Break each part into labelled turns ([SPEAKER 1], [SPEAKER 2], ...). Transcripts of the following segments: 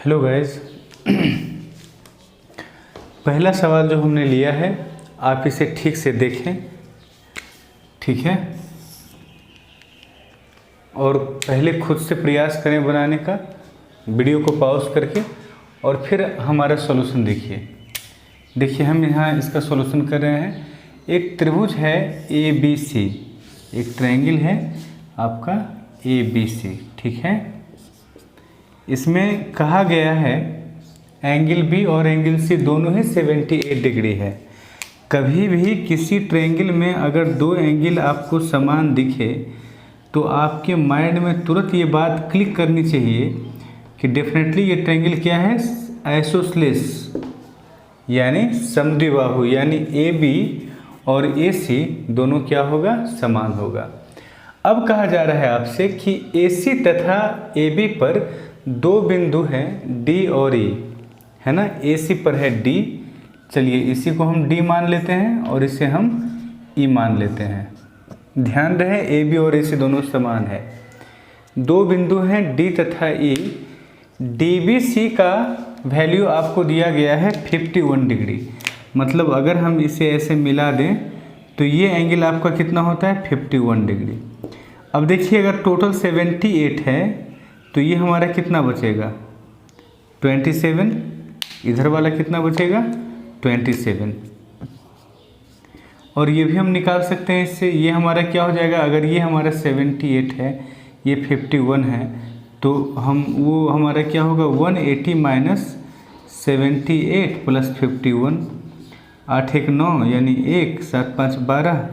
[SPEAKER 1] Hello guys. पहला सवाल जो हमने लिया है आप इसे ठीक से देखें, ठीक है, और पहले खुद से प्रयास करें बनाने का, वीडियो को पॉज करके, और फिर हमारा सॉल्यूशन देखिए। देखिए हम यहाँ इसका सॉल्यूशन कर रहे हैं। एक त्रिभुज है ABC, एक ट्रायंगल है आपका ABC, ठीक है। इसमें कहा गया है एंगल B और एंगल C दोनों ही 78 डिग्री है। कभी भी किसी ट्रायंगल में अगर दो एंगल आपको समान दिखे तो आपके माइंड में तुरंत ये बात क्लिक करनी चाहिए कि डेफिनेटली ये ट्रायंगल क्या है, आइसोसेलेस, यानी समद्विबाहु, यानी AB और AC दोनों क्या होगा, समान होगा। अब कहा जा रहा है आपसे कि AC तथा AB पर दो बिंदु हैं D और E, है ना। AC पर है D, चलिए इसी को हम D मान लेते हैं और इसे हम E मान लेते हैं। ध्यान रहे AB और AC दोनों समान है। दो बिंदु हैं D तथा E। DBC का वैल्यू आपको दिया गया है 51 डिग्री। मतलब अगर हम इसे ऐसे मिला दें तो ये एंगल आपका कितना होता है, 51 डिग्री। अब देखिए अगर टोटल 78 है तो ये हमारा कितना बचेगा, 27। इधर वाला कितना बचेगा, 27। और ये भी हम निकाल सकते हैं इससे। ये हमारा क्या हो जाएगा, अगर ये हमारा 78 है, ये 51 है, तो हम वो हमारा क्या होगा, 180 माइनस 78 प्लस 51, 8 1 9 यानी 1, 7 5 12,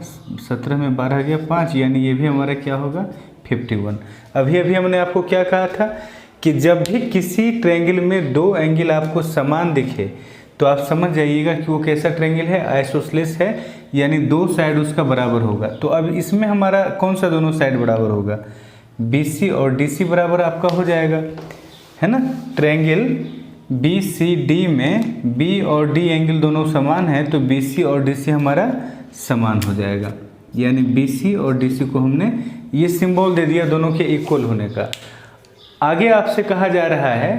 [SPEAKER 1] 17 में 12 गया 5, यानी ये भी हमारा क्या होगा, 51। अभी हमने आपको क्या कहा था कि जब भी किसी ट्रायंगल में दो एंगल आपको समान दिखे तो आप समझ जाइएगा कि वो कैसा ट्रायंगल है, आइसोसेलेस है, यानी दो साइड उसका बराबर होगा। तो अब इसमें हमारा कौन सा दोनों साइड बराबर होगा, BC और DC बराबर आपका हो जाएगा, है ना। ट्रायंगल BCD में B और D एंगल दोनों समान है तो BC और DC हमारा समान हो जाएगा, यानी BC और DC को हमने ये सिंबल दे दिया दोनों के इक्वल होने का। आगे आपसे कहा जा रहा है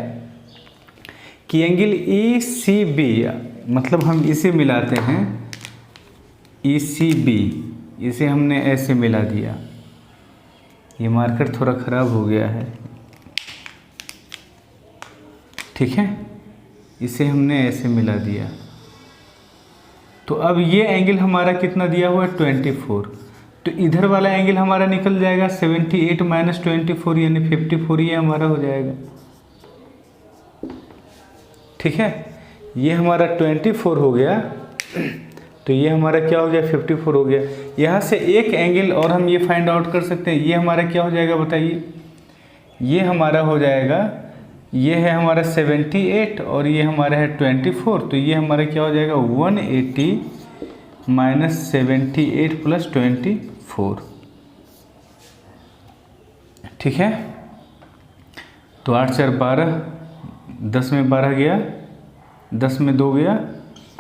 [SPEAKER 1] कि एंगल ECB, मतलब हम इसे मिलाते हैं ECB, इसे हमने ऐसे मिला दिया। ये मार्कर थोड़ा ख़राब हो गया है, ठीक है, इसे हमने ऐसे मिला दिया। तो अब ये एंगल हमारा कितना दिया हुआ है, 24। तो इधर वाला एंगल हमारा निकल जाएगा 78 माइनस 24 यानी 54, ये हमारा हो जाएगा, ठीक है। ये हमारा 24 हो गया, तो ये हमारा क्या हो गया, 54 हो गया। यहाँ से एक एंगल और हम ये फाइंड आउट कर सकते हैं। ये हमारा क्या हो जाएगा बताइए, ये हमारा हो जाएगा, ये है हमारा 78 और ये हमारा है 24, तो ये हमारा क्या हो जाएगा, 180 माइनस 78 प्लस 24, ठीक है। तो 8 4 12, 10 में 12 गया, 10 में 2 गया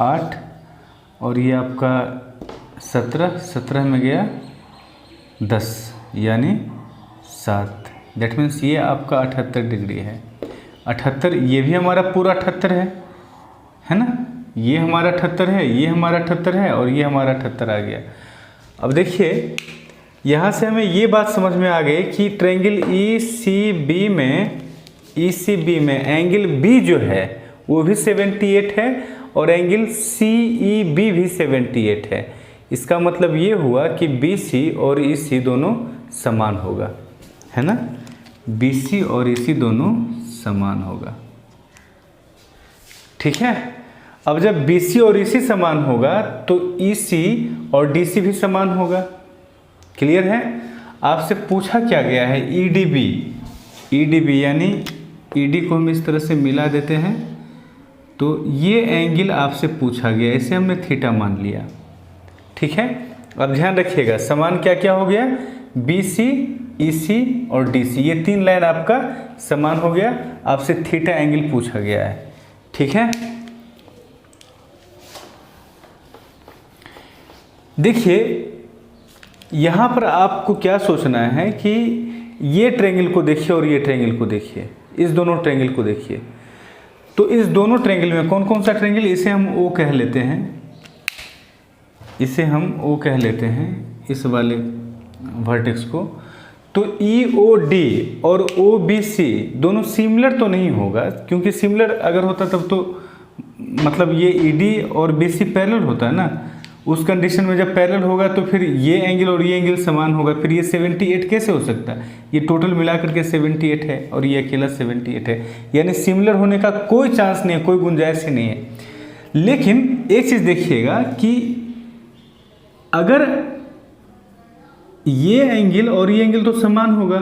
[SPEAKER 1] 8, और ये आपका 17, 17 में गया 10 यानी 7। दैट मीन्स ये आपका 78 डिग्री है। 78, ये भी हमारा पूरा 78 है ना। ये हमारा 78 है, ये हमारा 78 है और ये हमारा 78 आ गया। अब देखिए यहाँ से हमें ये बात समझ में आ गई कि ट्रायंगल ECB में एंगल B जो है वो भी 78 है और एंगल CEB भी 78 है। इसका मतलब ये हुआ कि BC और EC दोनों समान होगा, है ना। BC और EC दोनों समान होगा, ठीक है। अब जब BC और EC समान होगा तो EC और DC भी समान होगा। क्लियर है। आपसे पूछा क्या गया है, EDB यानी ED को हम इस तरह से मिला देते हैं तो ये एंगल आपसे पूछा गया, इसे हमने थीटा मान लिया, ठीक है। अब ध्यान रखिएगा समान क्या क्या हो गया, BC, EC और DC, ये तीन लाइन आपका समान हो गया। आपसे थीटा एंगल पूछा गया है, ठीक है। देखिए यहाँ पर आपको क्या सोचना है कि ये ट्रायंगल को देखिए और ये ट्रायंगल को देखिए, इस दोनों ट्रायंगल को देखिए। तो इस दोनों ट्रायंगल में कौन कौन सा ट्रायंगल, इसे हम ओ कह लेते हैं, इसे हम ओ कह लेते हैं इस वाले वर्टेक्स को। तो ई ओ डी और ओ बी सी दोनों सिमिलर तो नहीं होगा, क्योंकि सिमिलर अगर होता तब तो मतलब ये ई डी और बी सी पैरेलल होता है ना। उस कंडीशन में जब पैरेलल होगा तो फिर ये एंगल और ये एंगल समान होगा, फिर ये 78 कैसे हो सकता है? ये टोटल मिलाकर के 78 है और ये अकेला 78 है, यानी सिमिलर होने का कोई चांस नहीं है, कोई गुंजाइश ही नहीं है। लेकिन एक चीज़ देखिएगा कि अगर ये एंगल और ये एंगल तो समान होगा,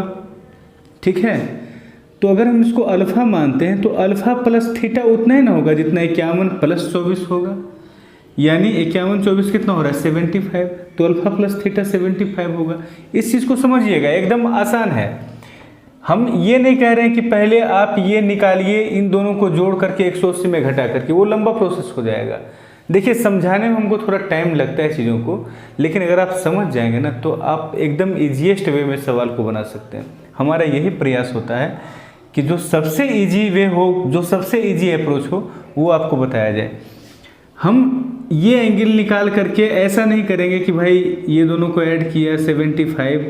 [SPEAKER 1] ठीक है, तो अगर हम इसको अल्फा मानते हैं तो अल्फा प्लस थीटा उतना ही ना होगा जितना 51 प्लस 24 होगा, यानी 51 24 कितना हो रहा है 75, तो अल्फा प्लस थीटा 75 होगा। इस चीज़ को समझिएगा, एकदम आसान है। हम ये नहीं कह रहे हैं कि पहले आप ये निकालिए, इन दोनों को जोड़ करके 180 में घटा करके, वो लंबा प्रोसेस हो जाएगा। देखिए समझाने में हमको थोड़ा टाइम लगता है चीज़ों को, लेकिन अगर आप समझ जाएंगे ना तो आप एकदम ईजीएस्ट वे में सवाल को बना सकते हैं। हमारा यही प्रयास होता है कि जो सबसे इजी वे हो, जो सबसे इजी अप्रोच हो, वो आपको बताया जाए। हम ये एंगल निकाल करके ऐसा नहीं करेंगे कि भाई ये दोनों को ऐड किया 75,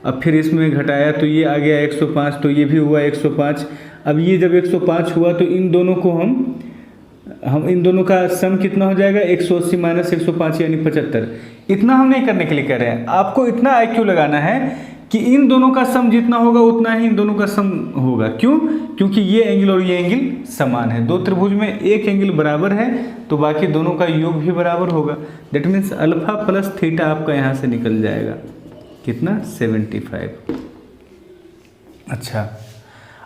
[SPEAKER 1] अब फिर इसमें घटाया तो ये आ गया 105, तो ये भी हुआ 105। अब ये जब 105 हुआ तो इन दोनों को हम इन दोनों का सम कितना हो जाएगा 180 माइनस 105 यानी 75। इतना हम नहीं करने के लिए कह रहे हैं, आपको इतना आईक्यू लगाना है कि इन दोनों का सम जितना होगा उतना ही इन दोनों का सम होगा। क्यों? क्योंकि ये एंगल और ये एंगल समान है। दो त्रिभुज में एक एंगल बराबर है तो बाकी दोनों का योग भी बराबर होगा। That means alpha plus theta आपका यहाँ से निकल जाएगा कितना 75। अच्छा,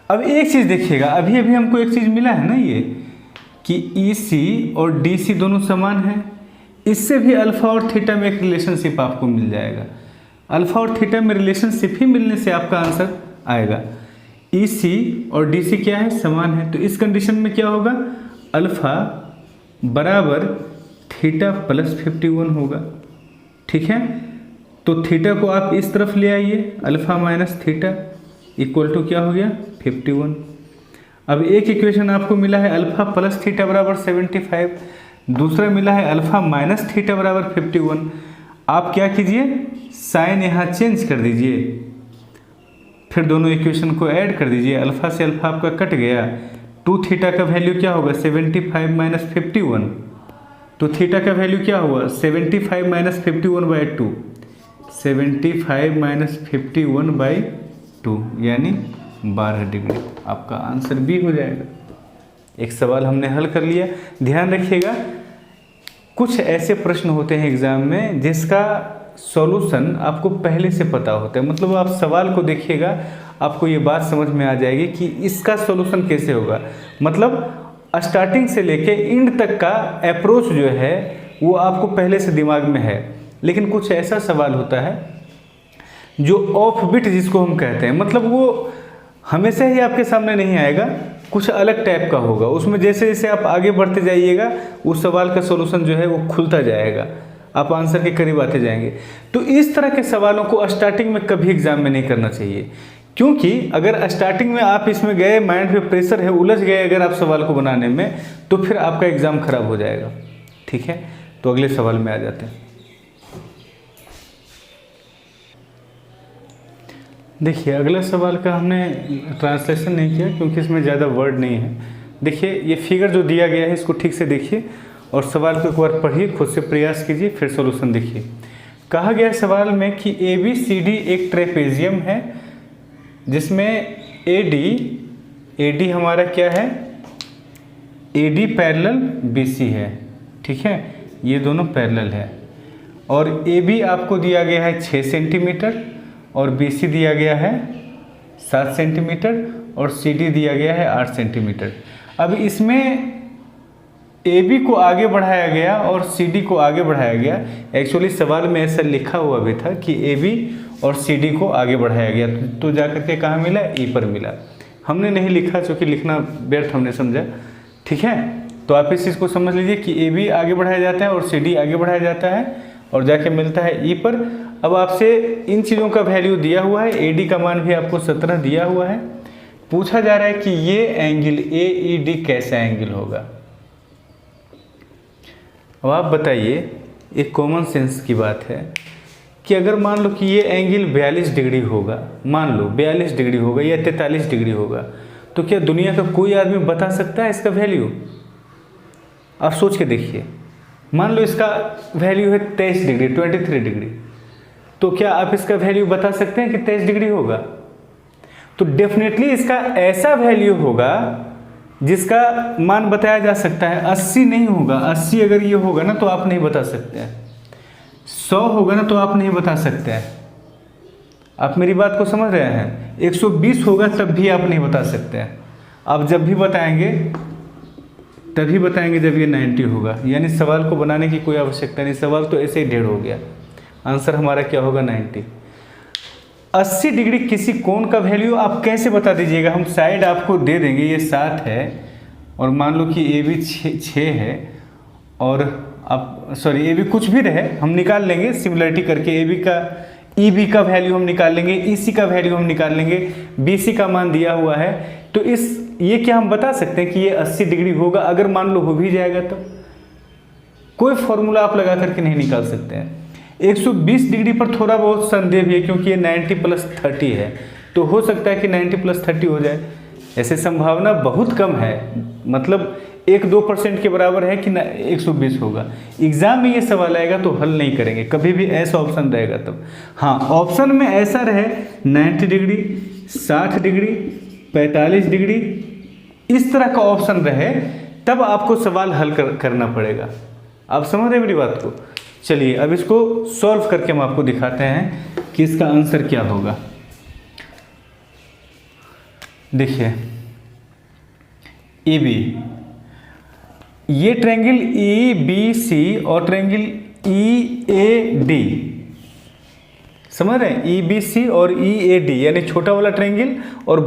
[SPEAKER 1] अब एक चीज़ देखिएगा, अभी अभी हमको एक चीज़ मिला है ना ये कि ई सी और डी सी दोनों समान हैं। इससे भी अल्फा और थीटा में एक रिलेशनशिप आपको मिल जाएगा। अल्फा और थीटा में रिलेशनशिप ही मिलने से आपका आंसर आएगा। ई सी और डी सी क्या है? समान है। तो इस कंडीशन में क्या होगा? अल्फा बराबर थीटा प्लस 51 होगा, ठीक है। तो थीटा को आप इस तरफ ले आइए, alpha minus theta equal to क्या हो गया 51। अब एक इक्वेशन आपको मिला है अल्फा प्लस थीटा बराबर 75, दूसरा मिला है अल्फा माइनस थीटा बराबर 51। आप क्या कीजिए, साइन यहाँ चेंज कर दीजिए, फिर दोनों इक्वेशन को ऐड कर दीजिए। अल्फा से अल्फा आपका कट गया, 2 थीटा का वैल्यू क्या होगा 75 माइनस 51, तो थीटा का वैल्यू क्या हुआ 75 माइनस 51/2, 75 माइनस 51/2 यानी 12 डिग्री। आपका आंसर बी हो जाएगा। एक सवाल हमने हल कर लिया। ध्यान रखिएगा, कुछ ऐसे प्रश्न होते हैं एग्जाम में जिसका सॉल्यूशन आपको पहले से पता होता है। मतलब आप सवाल को देखिएगा, आपको ये बात समझ में आ जाएगी कि इसका सॉल्यूशन कैसे होगा। मतलब स्टार्टिंग से लेके एंड तक का अप्रोच जो है वो आपको पहले से दिमाग में है। लेकिन कुछ ऐसा सवाल होता है जो ऑफ बीट जिसको हम कहते हैं, मतलब वो हमेशा ही आपके सामने नहीं आएगा, कुछ अलग टाइप का होगा। उसमें जैसे जैसे आप आगे बढ़ते जाइएगा उस सवाल का सॉल्यूशन जो है वो खुलता जाएगा, आप आंसर के करीब आते जाएंगे। तो इस तरह के सवालों को स्टार्टिंग में कभी एग्जाम में नहीं करना चाहिए, क्योंकि अगर स्टार्टिंग में आप इसमें गए, माइंड पे प्रेशर है, उलझ गए अगर आप सवाल को बनाने में, तो फिर आपका एग्ज़ाम खराब हो जाएगा। ठीक है, तो अगले सवाल में आ जाते हैं। देखिए अगला सवाल का हमने ट्रांसलेशन नहीं किया क्योंकि इसमें ज़्यादा वर्ड नहीं है। देखिए ये फिगर जो दिया गया है इसको ठीक से देखिए और सवाल को एक बार पढ़िए, खुद से प्रयास कीजिए, फिर सॉल्यूशन देखिए। कहा गया है सवाल में कि ABCD एक ट्रेपेजियम है जिसमें AD हमारा क्या है, AD पैरेलल BC है, ठीक है, ये दोनों पैरेलल है। और AB आपको दिया गया है 6 सेंटीमीटर और BC दिया गया है 7 सेंटीमीटर और CD दिया गया है 8 सेंटीमीटर। अब इसमें AB को आगे बढ़ाया गया और CD को आगे बढ़ाया गया। एक्चुअली सवाल में ऐसा लिखा हुआ भी था कि AB और CD को आगे बढ़ाया गया, तो जाकर के कहाँ मिला, E पर मिला। हमने नहीं लिखा क्योंकि लिखना व्यर्थ हमने समझा, ठीक है। तो आप इस चीज़ को समझ लीजिए कि AB आगे बढ़ाया जाता है और CD आगे बढ़ाया जाता है और जाके मिलता है E पर। अब आपसे इन चीज़ों का वैल्यू दिया हुआ है, AD का मान भी आपको 17 दिया हुआ है, पूछा जा रहा है कि ये एंगल AED कैसा एंगल होगा। अब आप बताइए, एक कॉमन सेंस की बात है कि अगर मान लो कि ये एंगल 42 डिग्री होगा, मान लो 42 डिग्री होगा या 43 डिग्री होगा, तो क्या दुनिया का कोई आदमी बता सकता है इसका वैल्यू? आप सोच के देखिए, मान लो इसका वैल्यू है 23 डिग्री, 23 डिग्री, तो क्या आप इसका वैल्यू बता सकते हैं कि 23 डिग्री होगा? तो डेफिनेटली इसका ऐसा वैल्यू होगा जिसका मान बताया जा सकता है। 80 नहीं होगा, 80 अगर ये होगा ना तो आप नहीं बता सकते हैं, 100 होगा ना तो आप नहीं बता सकते हैं। आप मेरी बात को समझ रहे हैं? 120 होगा तब भी आप नहीं बता सकते हैं। आप जब भी बताएंगे तभी बताएंगे जब ये 90 होगा, यानी सवाल को बनाने की कोई आवश्यकता नहीं, सवाल तो ऐसे ही ढेर हो गया। आंसर हमारा क्या होगा? 90। 80 डिग्री किसी कोण का वैल्यू आप कैसे बता दीजिएगा? हम साइड आपको दे देंगे, ये 7 है और मान लो कि ए भी 6 है, और आप सॉरी ए भी कुछ भी रहे हम निकाल लेंगे सिमिलरिटी करके। ए बी का ई बी का वैल्यू हम निकाल लेंगे, ई सी का वैल्यू हम निकाल लेंगे, बी सी का मान दिया हुआ है। तो ये क्या हम बता सकते हैं कि ये 80 डिग्री होगा? अगर मान लो हो भी जाएगा तो कोई फॉर्मूला आप लगा करके नहीं निकाल सकते हैं। 120 डिग्री पर थोड़ा बहुत संदेह भी है क्योंकि ये 90 + 30 है, तो हो सकता है कि 90 + 30 हो जाए। ऐसे संभावना बहुत कम है, मतलब 1-2% के बराबर है कि 120 होगा। एग्जाम में ये सवाल आएगा तो हल नहीं करेंगे, कभी भी ऐसा ऑप्शन रहेगा तब। हाँ, ऑप्शन में ऐसा रहे 90 डिग्री, 60 डिग्री, 45 डिग्री, इस तरह का ऑप्शन रहे तब आपको सवाल हल करना पड़ेगा। आप समझ रहे हैं मेरी बात को? चलिए अब इसको सॉल्व करके हम आपको दिखाते हैं कि इसका आंसर क्या होगा। देखिए ए बी, ये ट्रायंगल EBC और ट्रायंगल EAD, समझ रहे हैं? EBC और EAD यानी छोटा वाला ट्रायंगल और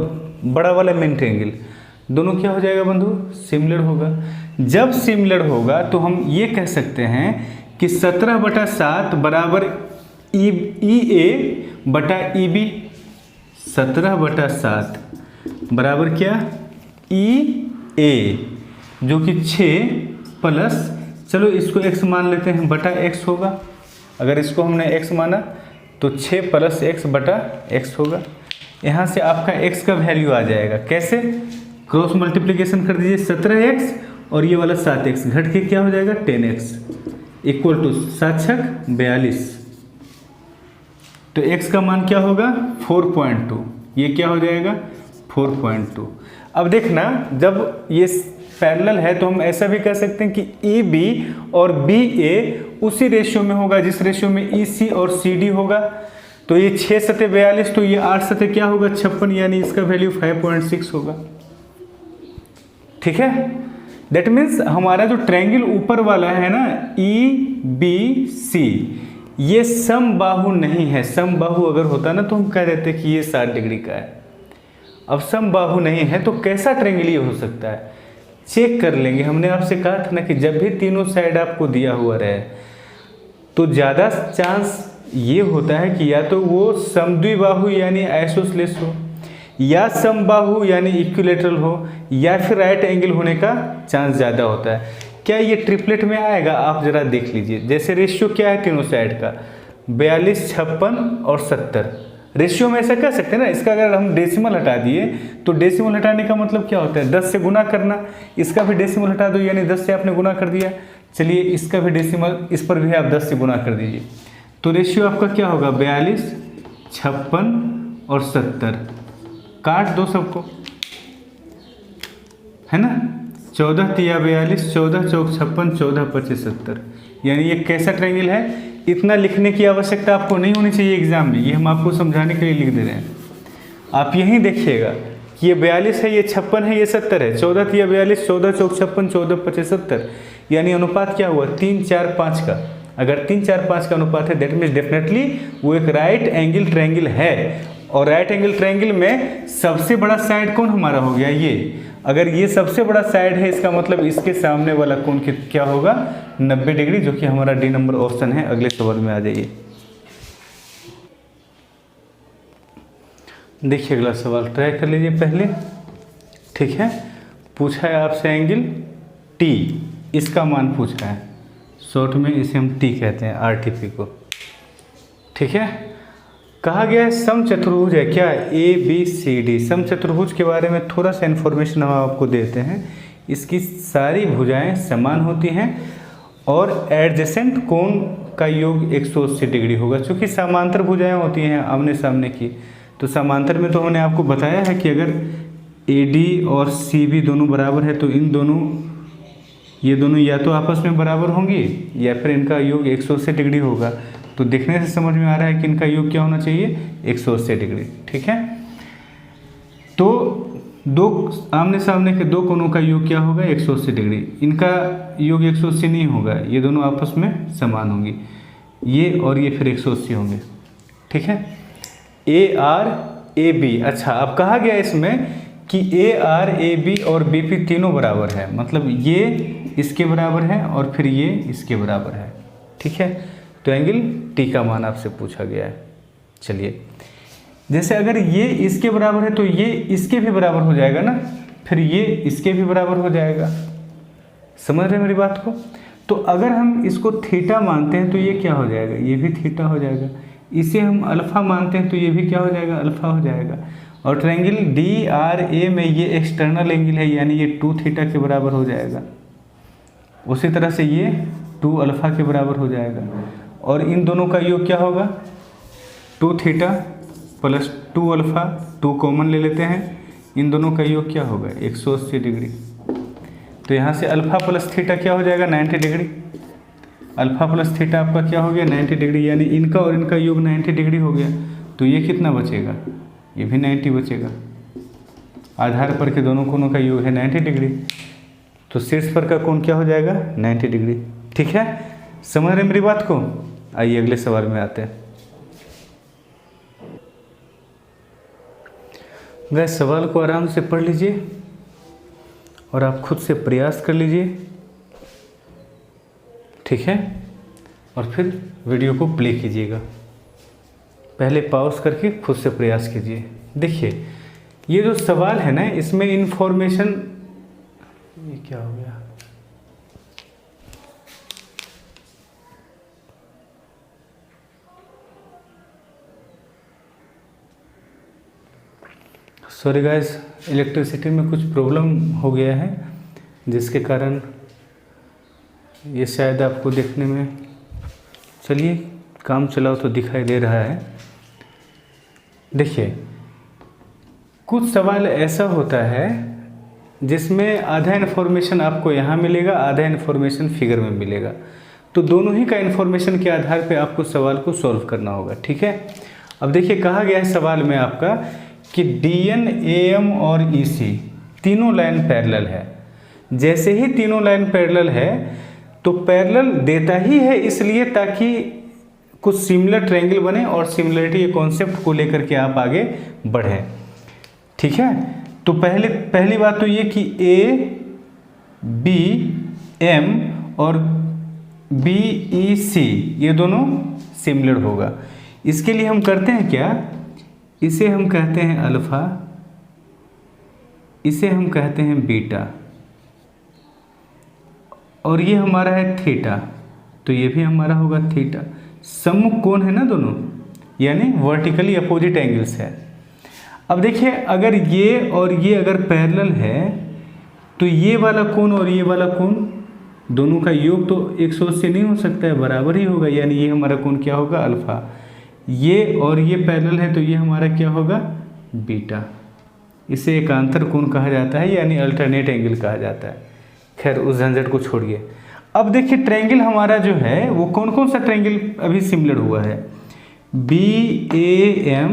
[SPEAKER 1] बड़ा वाला मेन ट्रायंगल, दोनों क्या हो जाएगा बंधु? सिमिलर होगा। जब सिमिलर होगा तो हम ये कह सकते हैं कि 17/7 बराबर EA बटा EB। 17/7 बराबर क्या? EA, जो कि 6 प्लस, चलो इसको x मान लेते हैं, बटा x होगा। अगर इसको हमने x माना तो 6 + x बटा x होगा। यहाँ से आपका x का वैल्यू आ जाएगा। कैसे? क्रॉस मल्टीप्लिकेशन कर दीजिए, 17x और ये वाला 7x घट के क्या हो जाएगा? 10x equal to 7×6 = 42। तो x का मान क्या होगा? 4.2। ये क्या हो जाएगा? 4.2। अब देखना, जब ये पैरेलल है तो हम ऐसा भी कह सकते हैं कि EB और BA उसी रेशियो में होगा जिस रेशियो में EC और CD होगा। तो ये 6 × 7 = 42, तो ये 8 × 7 क्या होगा? 56, यानी इसका वैल्यू 5.6 होगा। ठीक है, दैट मीन्स हमारा जो ट्रायंगल ऊपर वाला है ना EBC, ये समबाहु नहीं है। समबाहु अगर होता ना तो हम कह देते कि ये 60 डिग्री का है। अब समबाहु नहीं है तो कैसा ट्रायंगल ये हो सकता है? चेक कर लेंगे। हमने आपसे कहा था ना कि जब भी तीनों साइड आपको दिया हुआ रहे तो ज़्यादा चांस ये होता है कि या तो वो समद्विबाहु यानी आइसोसेलेस हो, या समबाहु यानी इक्विलेटरल हो, या फिर राइट एंगल होने का चांस ज़्यादा होता है। क्या ये ट्रिपलेट में आएगा? आप ज़रा देख लीजिए। जैसे रेशियो क्या है तीनों साइड का? 42, 56 और 70। रेशियो में ऐसा कह सकते हैं ना। इसका अगर हम डेसिमल हटा दिए तो डेसिमल हटाने का मतलब क्या होता है? 10 से गुना करना। इसका भी डेसिमल हटा दो, यानी 10 से आपने गुना कर दिया। चलिए इसका भी डेसिमल, इस पर भी आप 10 से गुना कर दीजिए, तो रेशियो आपका क्या होगा? 42, 56 और 70। काट दो सबको, है ना? 14 × 3 = 42, 14 × 4 = 56, 14 × 5 = 70। यानी ये कैसा ट्रायंगल है? इतना लिखने की आवश्यकता आपको नहीं होनी चाहिए एग्जाम में, ये हम आपको समझाने के लिए लिख दे रहे हैं। आप यहीं देखिएगा कि ये 42 है, ये 56 है, ये 70 है। 14 × 3 = 42, 14 × 4 = 56, 14 × 5 = 70। यानी अनुपात क्या हुआ? 3, 4, 5 का। अगर 3, 4, 5 का अनुपात है दैट मीन्स डेफिनेटली वो एक राइट एंगल ट्रायंगल है। और राइट एंगल ट्रायंगल में सबसे बड़ा साइड कौन हमारा हो गया? ये। अगर ये सबसे बड़ा साइड है इसका मतलब इसके सामने वाला कोण क्या होगा? 90 डिग्री, जो कि हमारा D नंबर ऑप्शन है। अगले सवाल में आ जाइए। देखिए अगला सवाल ट्राई कर लीजिए पहले। ठीक है, पूछा है आपसे एंगल टी, इसका मान पूछा है, शॉर्ट में इसे हम टी कहते हैं, आरटीपी को। ठीक है, कहा गया है समचतुर्भुज है क्या, ए बी सी डी। समचतुर्भुज के बारे में थोड़ा सा इन्फॉर्मेशन हम आपको देते हैं। इसकी सारी भुजाएं समान होती हैं और एडजेसेंट कोण का योग 180 डिग्री होगा। चूँकि समांतर भुजाएं होती हैं आमने सामने की, तो समांतर में तो हमने आपको बताया है कि अगर ए डी और सी बी दोनों बराबर है तो इन दोनों, ये दोनों या तो आपस में बराबर होंगी या फिर इनका योग 180 डिग्री होगा। तो देखने से समझ में आ रहा है कि इनका योग क्या होना चाहिए, 180 डिग्री। ठीक है, तो दो आमने सामने के दो कोणों का योग क्या होगा, 180 डिग्री। इनका योग 180 नहीं होगा, ये दोनों आपस में समान होंगी, ये और ये फिर 180 होंगे। ठीक है, ए आर ए बी। अच्छा, अब कहा गया इसमें कि ए आर ए बी और बी पी तीनों बराबर है, मतलब ये इसके बराबर है और फिर ये इसके बराबर है। ठीक है, तो एंगल टी का मान आपसे पूछा गया है। चलिए, जैसे अगर ये इसके बराबर है तो ये इसके भी बराबर हो जाएगा ना, फिर ये इसके भी बराबर हो जाएगा। समझ रहे हैं मेरी बात को? तो अगर हम इसको थीटा मानते हैं तो ये क्या हो जाएगा, ये भी थीटा हो जाएगा। इसे हम अल्फा मानते हैं तो ये भी क्या हो जाएगा, अल्फा हो जाएगा। और ट्रायंगल डी आर ए में ये एक्सटर्नल एंगल है, यानी ये 2 थीटा के बराबर हो जाएगा। उसी तरह से ये 2 अल्फा के बराबर हो जाएगा। और इन दोनों का योग क्या होगा, 2 थीटा प्लस 2 अल्फा, 2 कॉमन ले लेते हैं, इन दोनों का योग क्या होगा, 180 डिग्री। तो यहाँ से अल्फा प्लस थीटा क्या हो जाएगा, 90 डिग्री। अल्फा प्लस थीटा आपका क्या हो गया, 90 डिग्री, यानी इनका और इनका योग 90 डिग्री हो गया। तो ये कितना बचेगा, ये भी 90 बचेगा। आधार पर के दोनों कोणों का योग है 90 डिग्री, तो शीर्ष पर का कोण क्या हो जाएगा, 90 डिग्री। ठीक है, समझ रहे मेरी बात को? आइए अगले सवाल में आते हैं। गैस, सवाल को आराम से पढ़ लीजिए और आप खुद से प्रयास कर लीजिए। ठीक है, और फिर वीडियो को प्ले कीजिएगा। पहले पॉज करके खुद से प्रयास कीजिए। देखिए, ये जो सवाल है ना, इसमें इंफॉर्मेशन, ये क्या हो गया, सॉरी गाइस, इलेक्ट्रिसिटी में कुछ प्रॉब्लम हो गया है, जिसके कारण ये शायद आपको देखने में, चलिए काम चलाओ तो दिखाई दे रहा है। देखिए, कुछ सवाल ऐसा होता है जिसमें आधा इन्फॉर्मेशन आपको यहाँ मिलेगा, आधा इन्फॉर्मेशन फिगर में मिलेगा। तो दोनों ही का इन्फॉर्मेशन के आधार पे आपको सवाल को सॉल्व करना होगा। ठीक है, अब देखिए, कहा गया है सवाल में आपका कि DN, AM और EC तीनों लाइन पैरेलल है। जैसे ही तीनों लाइन पैरेलल है तो पैरेलल देता ही है इसलिए ताकि कुछ सिमिलर ट्रायंगल बने और सिमिलरिटी के कॉन्सेप्ट को लेकर के आप आगे बढ़ें। ठीक है, तो पहली बात तो ये कि ABM और BEC ये दोनों सिमिलर होगा। इसके लिए हम करते हैं क्या, इसे हम कहते हैं अल्फा, इसे हम कहते हैं बीटा, और ये हमारा है थीटा, तो ये भी हमारा होगा थीटा। सम्मुख कोण है ना दोनों, यानी वर्टिकली अपोजिट एंगल्स है। अब देखिए, अगर ये और ये अगर पैरेलल है तो ये वाला कोण और ये वाला कोण दोनों का योग तो 180 नहीं हो सकता है, बराबर ही होगा, यानी ये हमारा कोण क्या होगा, अल्फा। ये और ये पैरेलल है तो ये हमारा क्या होगा, बीटा। इसे एकांतर कोण कहा जाता है, यानी अल्टरनेट एंगल कहा जाता है। खैर, उस झंझट को छोड़िए। अब देखिए, ट्रायंगल हमारा जो है वो कौन कौन सा ट्रायंगल अभी सिमिलर हुआ है, BAM,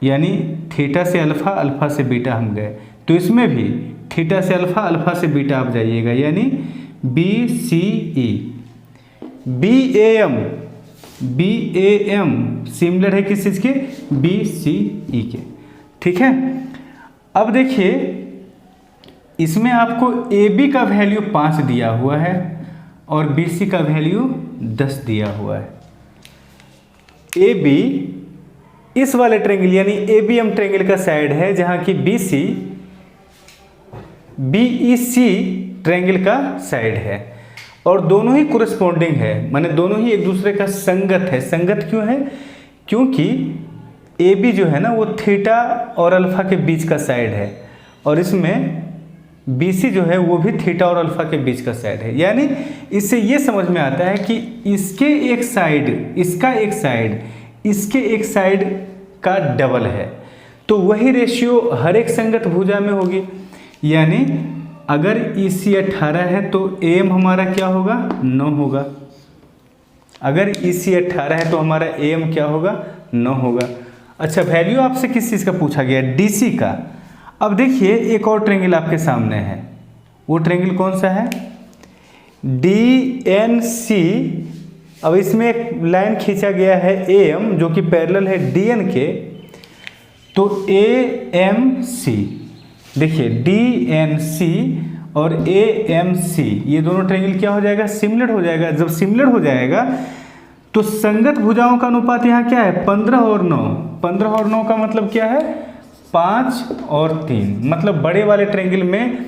[SPEAKER 1] यानी थीटा से अल्फा, अल्फा से बीटा हम गए, तो इसमें भी थीटा से अल्फा, अल्फा से बीटा आप जाइएगा, यानी BCE। BAM सिमिलर है किस चीज़ के, BCE के। ठीक है, अब देखिए, इसमें आपको AB का वैल्यू 5 दिया हुआ है और BC का वैल्यू 10 दिया हुआ है। AB इस वाले ट्रेंगल यानी एबीएम ट्रेंगल का साइड है, जहां की बीसी बीईसी ट्रेंगल का साइड है, और दोनों ही कोरिस्पोंडिंग है, माने दोनों ही एक दूसरे का संगत है। संगत क्यों है? क्योंकि ए बी जो है ना वो थीटा और अल्फा के बीच का साइड है, और इसमें बी सी जो है वो भी थीटा और अल्फा के बीच का साइड है। यानी इससे ये समझ में आता है कि इसके एक साइड, इसका एक साइड, इसके एक साइड का डबल है, तो वही रेशियो हर एक संगत भुजा में होगी। यानी अगर EC 18 है तो AM हमारा क्या होगा? 9 होगा। अगर EC 18 है तो हमारा AM क्या होगा? 9 होगा। अच्छा, वैल्यू आपसे किस चीज़ का पूछा गया? DC का। अब देखिए एक और ट्रेंगल आपके सामने है, वो ट्रेंगल कौन सा है? DNC। अब इसमें एक लाइन खींचा गया है AM जो कि पैरेलल है DN के, तो AMC। देखिए DNC और AMC ये दोनों ट्रेंगल क्या हो जाएगा? सिमिलर हो जाएगा। जब सिमिलर हो जाएगा तो संगत भुजाओं का अनुपात यहाँ क्या है? 15 और 9। 15 और 9 का मतलब क्या है? 5 और 3। मतलब बड़े वाले ट्रेंगल में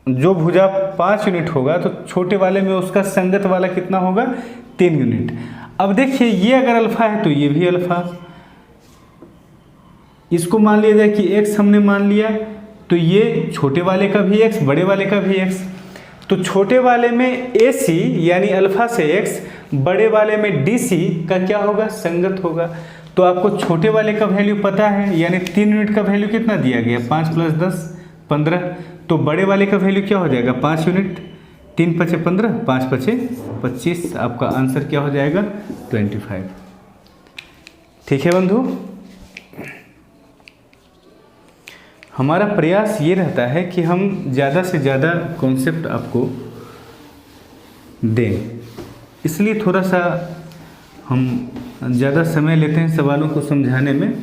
[SPEAKER 1] जो भुजा 5 यूनिट होगा तो छोटे वाले में उसका संगत वाला कितना होगा? 3 यूनिट। अब देखिए ये अगर अल्फा है तो ये भी अल्फा, इसको मान लिया जाए कि x हमने मान लिया, तो ये छोटे वाले का भी x, बड़े वाले का भी x। तो छोटे वाले में AC यानी अल्फा से x, बड़े वाले में DC का क्या होगा? संगत होगा। तो आपको छोटे वाले का वैल्यू पता है, यानी 3 यूनिट का वैल्यू कितना दिया गया? 5 + 10 15। तो बड़े वाले का वैल्यू क्या हो जाएगा? 5 यूनिट। 3 × 5 = 15, 5 × 5 = 25। आपका आंसर क्या हो जाएगा? 25। ठीक है बंधु, हमारा प्रयास ये रहता है कि हम ज़्यादा से ज़्यादा कॉन्सेप्ट आपको दें, इसलिए थोड़ा सा हम ज़्यादा समय लेते हैं सवालों को समझाने में,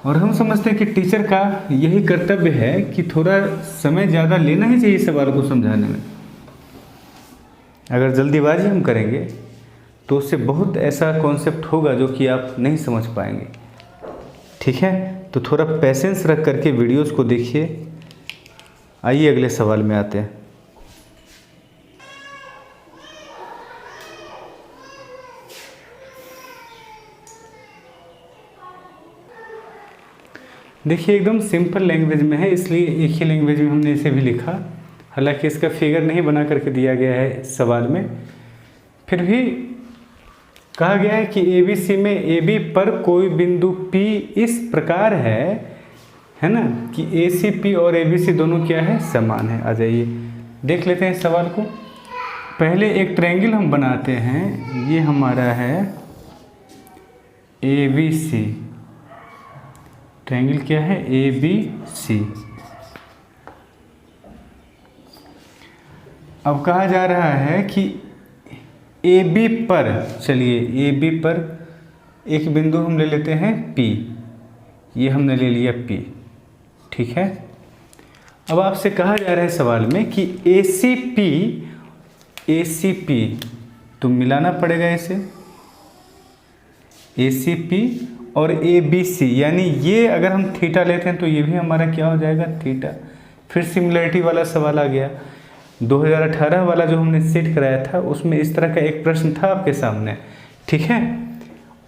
[SPEAKER 1] और हम समझते हैं कि टीचर का यही कर्तव्य है कि थोड़ा समय ज़्यादा लेना ही चाहिए सवालों को समझाने में। अगर जल्दीबाजी हम करेंगे तो उससे बहुत ऐसा कॉन्सेप्ट होगा जो कि आप नहीं समझ पाएंगे। ठीक है, तो थोड़ा पेशेंस रख करके वीडियोस को देखिए। आइए अगले सवाल में आते हैं। देखिए एकदम सिंपल लैंग्वेज में है, इसलिए एक ही लैंग्वेज में हमने इसे भी लिखा। हालांकि इसका फिगर नहीं बना करके दिया गया है सवाल में, फिर भी कहा गया है कि ABC में AB पर कोई बिंदु P इस प्रकार है ना, कि ACP और ABC दोनों क्या है? समान है। आ जाइए देख लेते हैं सवाल को। पहले एक ट्रायंगल हम बनाते हैं, ये हमारा है ABC। ट्रायंगल क्या है? ABC। अब कहा जा रहा है कि AB पर, चलिए AB पर एक बिंदु हम ले लेते हैं P, ये हमने ले लिया P। ठीक है, अब आपसे कहा जा रहा है सवाल में कि ACP तो मिलाना पड़ेगा इसे, ACP और ABC, यानी ये अगर हम थीटा लेते हैं तो ये भी हमारा क्या हो जाएगा? थीटा। फिर सिमिलरिटी वाला सवाल आ गया। 2018 वाला जो हमने सेट कराया था उसमें इस तरह का एक प्रश्न था आपके सामने। ठीक है,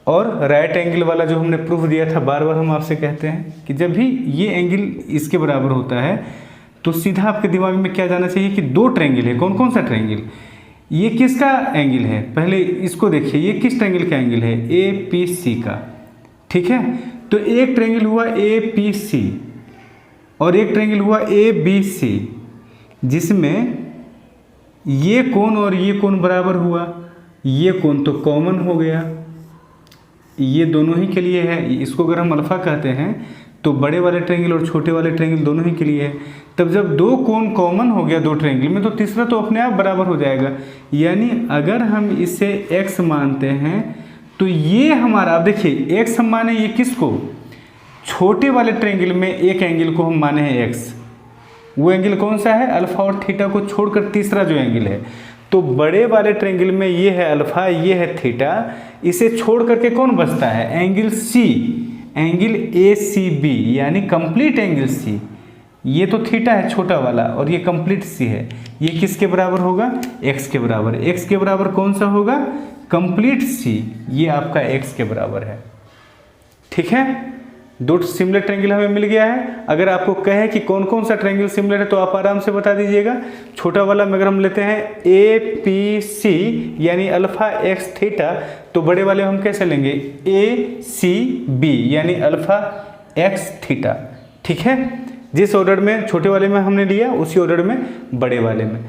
[SPEAKER 1] और राइट एंगल वाला जो हमने प्रूफ दिया था, बार बार हम आपसे कहते हैं कि जब भी ये एंगल इसके बराबर होता है तो सीधा आपके दिमाग में क्या जाना चाहिए कि दो ट्रायंगल है। कौन कौन सा ट्रायंगल? ये किसका एंगल है? पहले इसको देखिए, ये किस ट्रायंगल का एंगल है? APC का। ठीक है, तो एक ट्रायंगल हुआ APC और एक ट्रायंगल हुआ ABC, जिसमें ये कोण और ये कोण बराबर हुआ। ये कोण तो कॉमन हो गया, ये दोनों ही के लिए है। इसको अगर हम अल्फा कहते हैं तो बड़े वाले ट्रायंगल और छोटे वाले ट्रायंगल दोनों ही के लिए है। तब जब दो कोण कॉमन हो गया दो ट्रायंगल में, तो तीसरा तो अपने आप बराबर हो जाएगा। यानी अगर हम इसे x मानते हैं तो ये हमारा, अब देखिए x हम माने ये किसको? छोटे वाले ट्रायंगल में एक एंगल को हम माने हैं x। वो एंगल कौन सा है? अल्फा और थीटा को छोड़कर तीसरा जो एंगल है। तो बड़े वाले ट्रायंगल में ये है अल्फा, ये है थीटा, इसे छोड़ करके कौन बचता है? एंगल सी, एंगल ACB यानी कंप्लीट एंगल सी। ये तो थीटा है छोटा वाला और ये कंप्लीट सी है। ये किसके बराबर होगा? x के बराबर। x के बराबर कौन सा होगा? कंप्लीट सी, ये आपका x के बराबर है। ठीक है, दो सिमिलर ट्रायंगल हमें मिल गया है। अगर आपको कहे कि कौन कौन सा ट्रायंगल सिमिलर है तो आप आराम से बता दीजिएगा। छोटा वाला में अगर हम लेते हैं APC यानी अल्फा x थीटा, तो बड़े वाले हम कैसे लेंगे? ACB यानी अल्फा x थीटा। ठीक है, जिस ऑर्डर में छोटे वाले में हमने लिया उसी ऑर्डर में बड़े वाले में।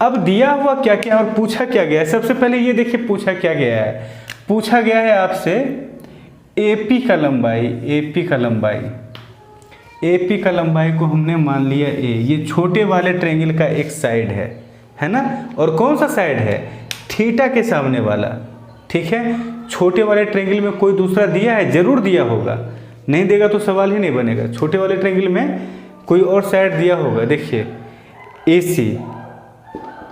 [SPEAKER 1] अब दिया हुआ क्या क्या और पूछा क्या गया है? सबसे पहले ये देखिए पूछा क्या गया है। पूछा गया है आपसे AP का लंबाई, AP का लंबाई, AP का लंबाई को हमने मान लिया A। ये छोटे वाले ट्रायंगल का एक साइड है ना? और कौन सा साइड है? थीटा के सामने वाला। ठीक है, छोटे वाले ट्रायंगल में कोई दूसरा दिया है? जरूर दिया होगा, नहीं देगा तो सवाल ही नहीं बनेगा। छोटे वाले ट्रायंगल में कोई और साइड दिया होगा। देखिए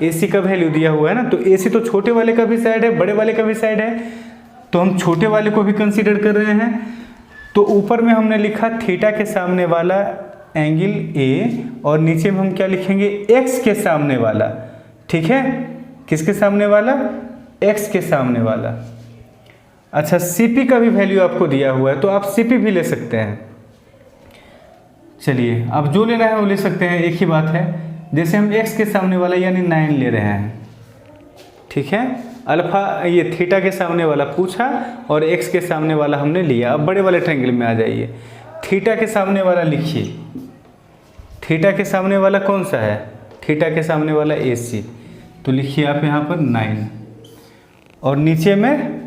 [SPEAKER 1] AC का वैल्यू दिया हुआ है ना, तो AC तो छोटे वाले का भी साइड है, बड़े वाले का भी साइड है, तो हम छोटे वाले को भी कंसीडर कर रहे हैं। तो ऊपर में हमने लिखा थीटा के सामने वाला एंगल A और नीचे में हम क्या लिखेंगे? x के सामने वाला। ठीक है, किसके सामने वाला? x के सामने वाला। अच्छा, CP का भी वैल्यू आपको दिया हुआ है तो आप CP भी ले सकते हैं। चलिए, आप जो लेना है वो ले सकते हैं, एक ही बात है। जैसे हम x के सामने वाला यानी 9 ले रहे हैं। ठीक है, अल्फा ये थीटा के सामने वाला पूछा और x के सामने वाला हमने लिया। अब बड़े वाले ट्रायंगल में आ जाइए। थीटा के सामने वाला लिखिए। थीटा के सामने वाला कौन सा है? थीटा के सामने वाला AC, तो लिखिए आप यहाँ पर 9। और नीचे में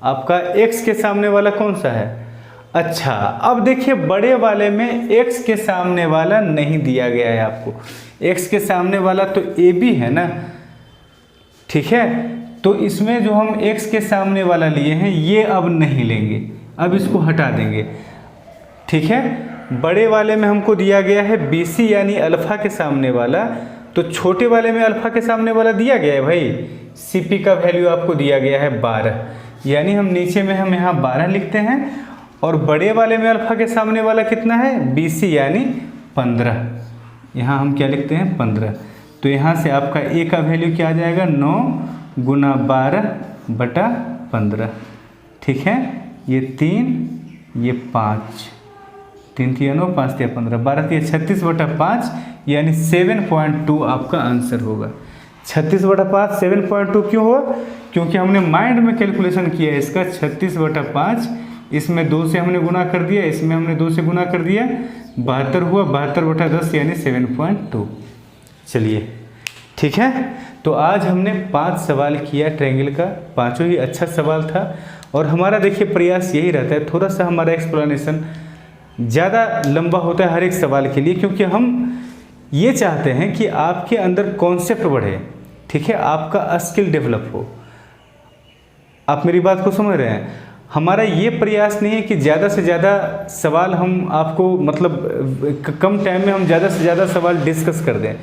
[SPEAKER 1] आपका x के सामने वाला कौन सा है? अच्छा, अब देखिए बड़े वाले में x के सामने वाला नहीं दिया गया है आपको। x के सामने वाला तो AB है ना। ठीक है, तो इसमें जो हम x के सामने वाला लिए हैं ये अब नहीं लेंगे, अब इसको हटा देंगे। ठीक है, बड़े वाले में हमको दिया गया है BC यानी अल्फा के सामने वाला, तो छोटे वाले में अल्फा के सामने वाला दिया गया है भाई। CP का वैल्यू आपको दिया गया है 12, यानी हम नीचे में हम यहाँ 12 लिखते हैं। और बड़े वाले में अल्फा के सामने वाला कितना है? BC यानी 15, यहाँ हम क्या लिखते हैं? 15। तो यहाँ से आपका A का वैल्यू क्या आ जाएगा? 9 गुना 12/15। ठीक है, ये 3, ये 5, 3 3 9 5 3 15, 12 3 36/5 यानी 7.2 आपका आंसर होगा। 36/5 7.2 क्यों हुआ? क्योंकि हमने माइंड में कैलकुलेशन किया है इसका। 36/5 इसमें 2 से हमने गुना कर दिया, इसमें हमने 2 से गुना कर दिया, 72 हुआ। 72/10 यानी 7.2। चलिए, ठीक है, तो आज हमने 5 सवाल किया ट्रायंगल का, पांचों ही अच्छा सवाल था। और हमारा देखिए प्रयास यही रहता है, थोड़ा सा हमारा एक्सप्लेनेशन ज़्यादा लंबा होता है हर एक सवाल के लिए, क्योंकि हम ये चाहते हैं कि आपके अंदर कॉन्सेप्ट बढ़े। ठीक है, आपका स्किल डेवलप हो। आप मेरी बात को समझ रहे हैं? हमारा ये प्रयास नहीं है कि ज़्यादा से ज़्यादा सवाल हम आपको मतलब कम टाइम में हम ज़्यादा से ज़्यादा सवाल डिस्कस कर दें।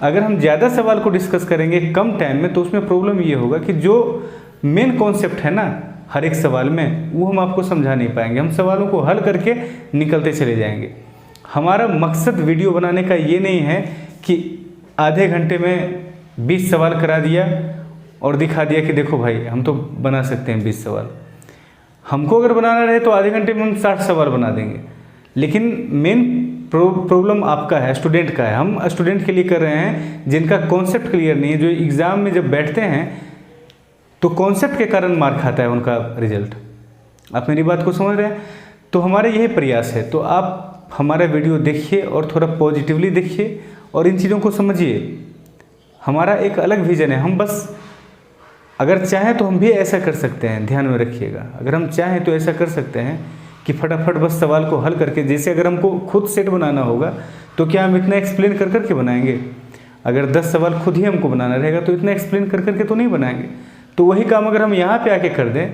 [SPEAKER 1] अगर हम ज़्यादा सवाल को डिस्कस करेंगे कम टाइम में तो उसमें प्रॉब्लम ये होगा कि जो मेन कॉन्सेप्ट है ना हर एक सवाल में, वो हम आपको समझा नहीं पाएंगे। हम सवालों को हल करके निकलते चले जाएंगे। हमारा मकसद वीडियो बनाने का ये नहीं है कि आधे घंटे में 20 सवाल करा दिया और दिखा दिया कि देखो भाई हम तो बना सकते हैं 20 सवाल। हमको अगर बनाना रहे तो आधे घंटे में हम 60 सवाल बना देंगे। लेकिन मेन प्रॉब्लम आपका है, स्टूडेंट का है। हम स्टूडेंट के लिए कर रहे हैं जिनका कॉन्सेप्ट क्लियर नहीं है, जो एग्ज़ाम में जब बैठते हैं तो कॉन्सेप्ट के कारण मार खाता है उनका रिजल्ट। आप मेरी बात को समझ रहे हैं? तो हमारा यही प्रयास है। तो आप हमारा वीडियो देखिए और थोड़ा पॉजिटिवली देखिए और इन चीज़ों को समझिए। हमारा एक अलग विज़न है। हम बस अगर चाहें तो हम भी ऐसा कर सकते हैं, ध्यान में रखिएगा। अगर हम चाहें तो ऐसा कर सकते हैं कि फटाफट बस सवाल को हल करके, जैसे अगर हमको खुद सेट बनाना होगा तो क्या हम इतना एक्सप्लेन कर करके बनाएंगे? अगर 10 सवाल खुद ही हमको बनाना रहेगा तो इतना एक्सप्लेन कर करके तो नहीं बनाएंगे। तो वही काम अगर हम यहाँ पे आके कर दें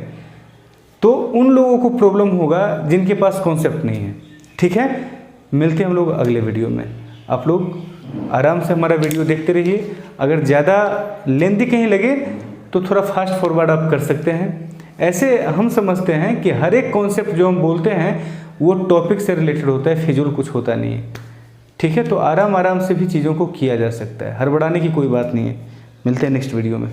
[SPEAKER 1] तो उन लोगों को प्रॉब्लम होगा जिनके पास कॉन्सेप्ट नहीं है। ठीक है, मिलते हैं हम लोग अगले वीडियो में। आप लोग आराम से हमारा वीडियो देखते रहिए। अगर ज़्यादा लेंथी कहीं लगे तो थोड़ा फास्ट फॉरवर्ड आप कर सकते हैं। ऐसे हम समझते हैं कि हर एक कॉन्सेप्ट जो हम बोलते हैं वो टॉपिक से रिलेटेड होता है, फिजूल कुछ होता नहीं है। ठीक है, तो आराम आराम से भी चीज़ों को किया जा सकता है, हड़बड़ाने की कोई बात नहीं है। मिलते हैं नेक्स्ट वीडियो में।